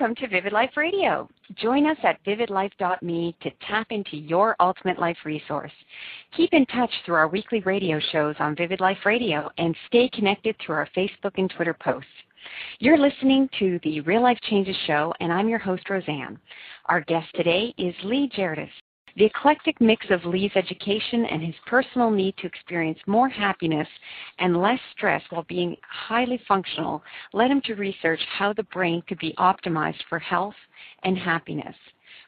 Welcome to Vivid Life Radio. Join us at vividlife.me to tap into your ultimate life resource. Keep in touch through our weekly radio shows on Vivid Life Radio and stay connected through our Facebook and Twitter posts. You're listening to the Real Life Changes Show, and I'm your host, Roseanne. Our guest today is Lee Gerdes. The eclectic mix of Lee's education and his personal need to experience more happiness and less stress while being highly functional led him to research how the brain could be optimized for health and happiness.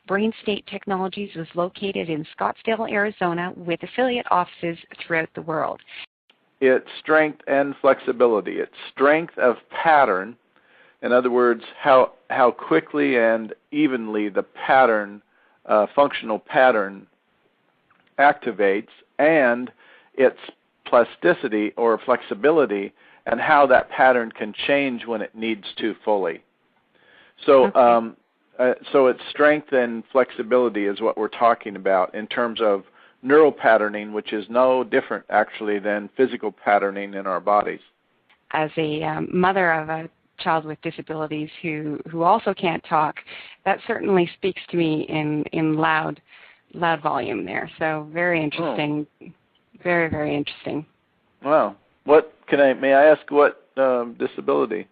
Brain State Technologies was located in Scottsdale, Arizona, with affiliate offices throughout the world. It's strength and flexibility. It's strength of pattern. In other words, how quickly and evenly the pattern functional pattern activates, and its plasticity or flexibility, and how that pattern can change when it needs to fully. So, so it's strength and flexibility is what we're talking about in terms of neural patterning, which is no different actually than physical patterning in our bodies. As a mother of a child with disabilities who also can't talk, that certainly speaks to me in loud volume there. So very interesting, very, very interesting. Wow. May I ask what disability?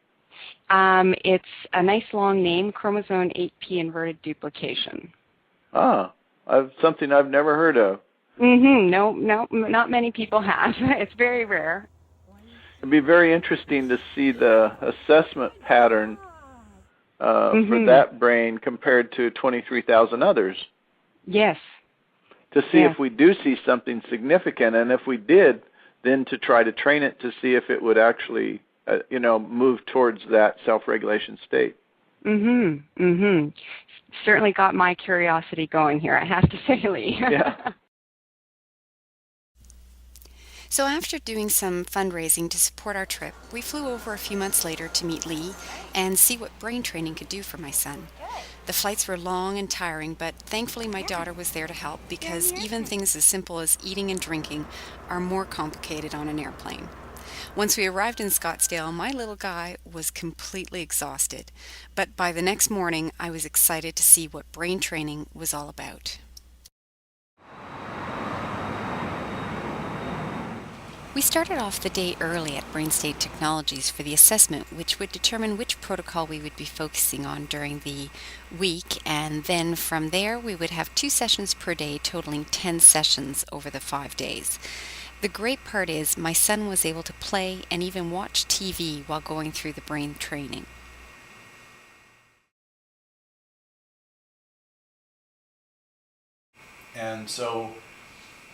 It's a nice long name, chromosome 8p inverted duplication. Ah, something I've never heard of. No, not many people have. It's very rare. It'd be very interesting to see the assessment pattern for that brain compared to 23,000 others. Yes. To see if we do see something significant, and if we did, then to try to train it to see if it would actually, move towards that self-regulation state. Certainly got my curiosity going here, I have to say, Lee. Yeah. So after doing some fundraising to support our trip, we flew over a few months later to meet Lee and see what brain training could do for my son. The flights were long and tiring, but thankfully my daughter was there to help because even things as simple as eating and drinking are more complicated on an airplane. Once we arrived in Scottsdale, my little guy was completely exhausted, but by the next morning I was excited to see what brain training was all about. We started off the day early at Brain State Technologies for the assessment, which would determine which protocol we would be focusing on during the week, and then from there we would have 2 sessions per day, totaling 10 sessions over the 5 days. The great part is my son was able to play and even watch TV while going through the brain training. And so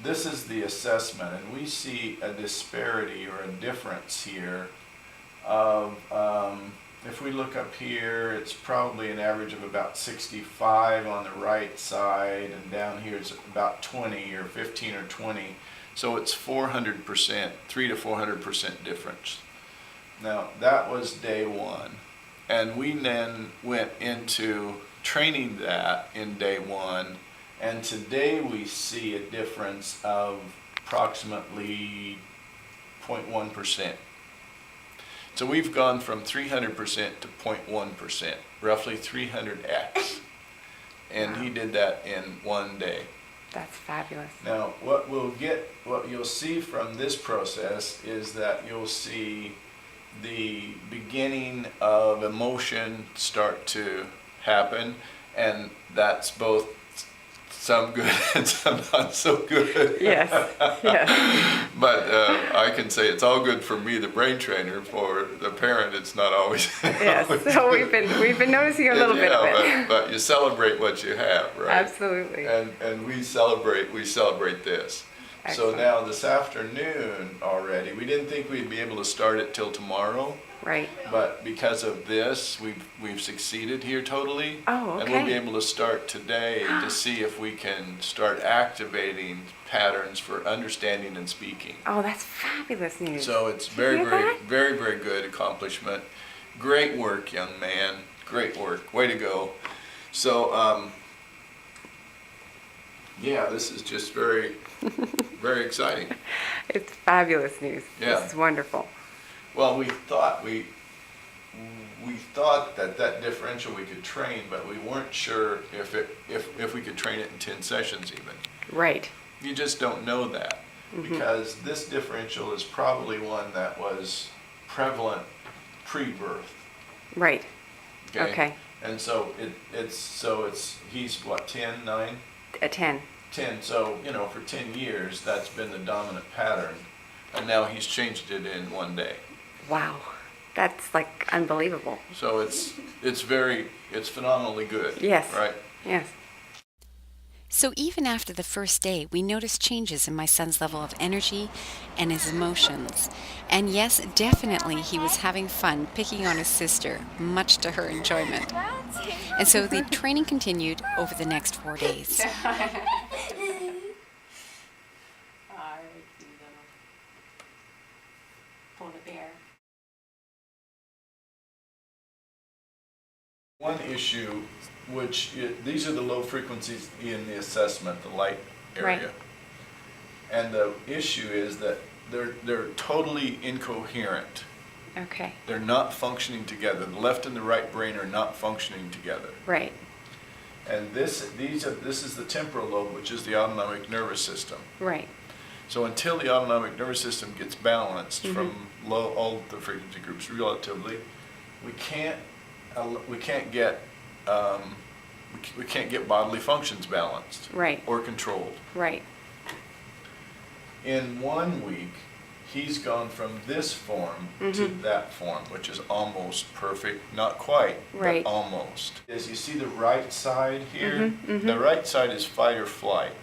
this is the assessment, and we see a disparity or a difference here of, if we look up here, it's probably an average of about 65 on the right side, and down here it's about 20 or 15 or 20. So it's 400%, 300 to 400% difference. Now that was day 1, and we then went into training that in day 1. And today we see a difference of approximately 0.1%. So we've gone from 300% to 0.1%, roughly 300x. And he did that in 1 day. That's fabulous. Now what you'll see from this process is that you'll see the beginning of emotion start to happen, and that's both some good and some not so good. Yes. But I can say it's all good for me, the brain trainer. For the parent, it's not always. Yes. So we've been noticing a little bit of it. But you celebrate what you have, right? Absolutely. And we celebrate this. Excellent. So now this afternoon already, we didn't think we'd be able to start it till tomorrow. Right. But because of this, we've succeeded here totally. Oh, okay. And we'll be able to start today to see if we can start activating patterns for understanding and speaking. Oh, that's fabulous news. So it's very good accomplishment. Great work, young man. Great work. Way to go. So, yeah, this is just very, very exciting. It's fabulous news. Yeah. This is wonderful. Well, we thought we we thought that differential we could train, but we weren't sure if we could train it in 10 sessions even. Right. You just don't know that, because this differential is probably one that was prevalent pre-birth. Right. Okay. And so he's what, 10, 9? A 10. 10, so, for 10 years, that's been the dominant pattern, and now he's changed it in one day. Wow. That's like unbelievable. So it's phenomenally good. Yes. Right? Yes. So even after the first day, we noticed changes in my son's level of energy and his emotions. And yes, definitely he was having fun picking on his sister, much to her enjoyment. And so the training continued over the next 4 days. One issue, these are the low frequencies in the assessment, the light area. Right. And the issue is that they're totally incoherent. Okay. They're not functioning together. The left and the right brain are not functioning together. Right. And this is the temporal lobe, which is the autonomic nervous system. Right. So until the autonomic nervous system gets balanced from all the frequency groups relatively, we can't get bodily functions balanced. Right. Or controlled. Right. In 1 week, he's gone from this form to that form, which is almost perfect. Not quite, right. but almost. As you see the right side here, the right side is fight or flight.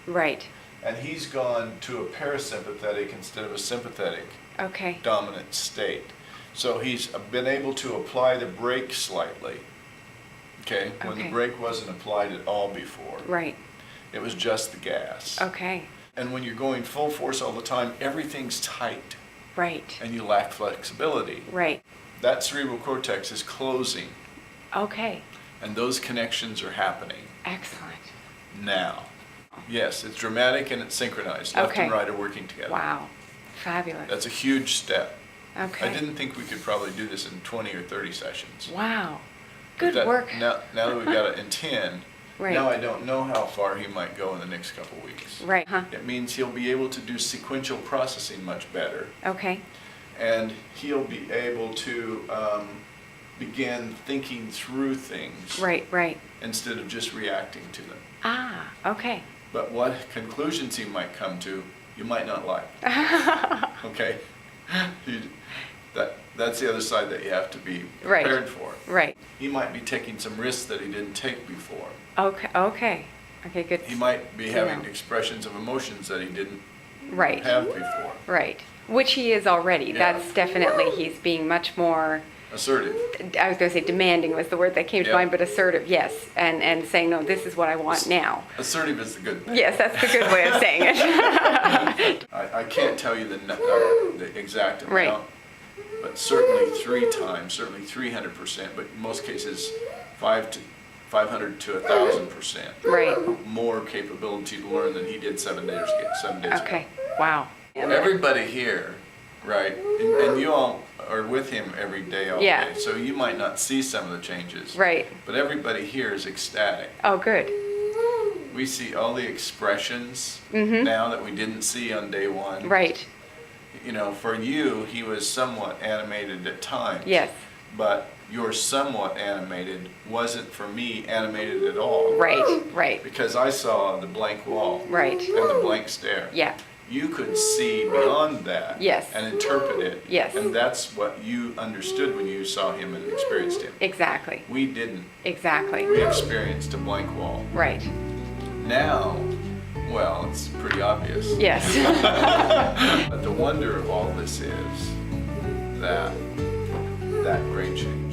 Right. And he's gone to a parasympathetic instead of a sympathetic dominant state. So he's been able to apply the brake slightly, when the brake wasn't applied at all before. Right. It was just the gas. Okay. And when you're going full force all the time, everything's tight. Right. And you lack flexibility. Right. That cerebral cortex is closing. Okay. And those connections are happening. Excellent. Now. Yes, it's dramatic and it's synchronized. Left and right are working together. Wow. Fabulous. That's a huge step. Okay. I didn't think we could probably do this in 20 or 30 sessions. Wow. Good work. Now that we've got it in 10, right. Now I don't know how far he might go in the next couple of weeks. Right. Huh. It means he'll be able to do sequential processing much better. Okay. And he'll be able to begin thinking through things. Right, right. Instead of just reacting to them. Ah, okay. But what conclusions he might come to, you might not like. Okay? That's the other side that you have to be prepared for. Right. He might be taking some risks that he didn't take before. Okay, good. He might be having expressions of emotions that he didn't right. have before. Right. Which he is already. Yeah. That's definitely, he's being much more... Assertive. I was going to say demanding was the word that came to mind, but assertive, yes. And saying, no, this is what I want now. Assertive is the good thing. Yes, that's the good way of saying it. I can't tell you the exact amount, right. But certainly 3 times, certainly 300%, but in most cases 500 to 1,000%. Right. More capability to learn than he did 7 days ago. Okay. Wow. Everybody here, right, and you all are with him every day all day, so you might not see some of the changes. Right. But everybody here is ecstatic. Oh, good. We see all the expressions now that we didn't see on day 1. Right. For you, he was somewhat animated at times. Yes. But your somewhat animated wasn't, for me, animated at all. Right, right. Because I saw the blank wall. Right. And the blank stare. Yeah. You could see beyond that. Yes. And interpret it. Yes. And that's what you understood when you saw him and experienced him. Exactly. We didn't. Exactly. We experienced a blank wall. Right. Now, well, it's pretty obvious. Yes. But the wonder of all this is that great change.